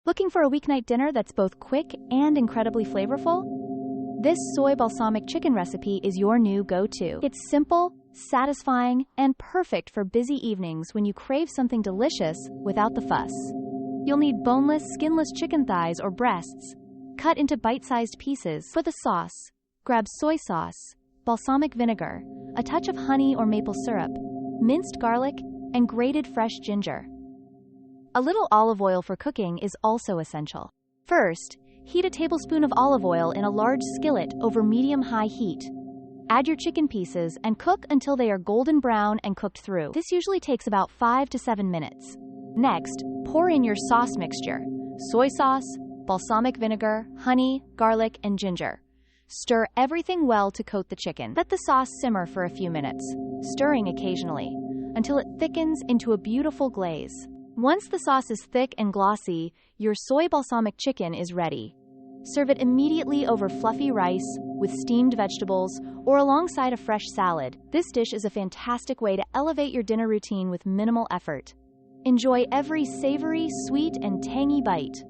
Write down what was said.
Looking for a weeknight dinner that's both quick and incredibly flavorful? This soy balsamic chicken recipe is your new go-to. It's simple, satisfying, and perfect for busy evenings when you crave something delicious without the fuss. You'll need boneless, skinless chicken thighs or breasts, cut into bite-sized pieces. For the sauce, grab soy sauce, balsamic vinegar, a touch of honey or maple syrup, minced garlic, and grated fresh ginger. A little olive oil for cooking is also essential. First, heat a tablespoon of olive oil in a large skillet over medium-high heat. Add your chicken pieces and cook until they are golden brown and cooked through. This usually takes about 5 to 7 minutes. Next, pour in your sauce mixture: soy sauce, balsamic vinegar, honey, garlic, and ginger. Stir everything well to coat the chicken. Let the sauce simmer for a few minutes, stirring occasionally, until it thickens into a beautiful glaze. Once the sauce is thick and glossy, your soy balsamic chicken is ready. Serve it immediately over fluffy rice, with steamed vegetables, or alongside a fresh salad. This dish is a fantastic way to elevate your dinner routine with minimal effort. Enjoy every savory, sweet, and tangy bite.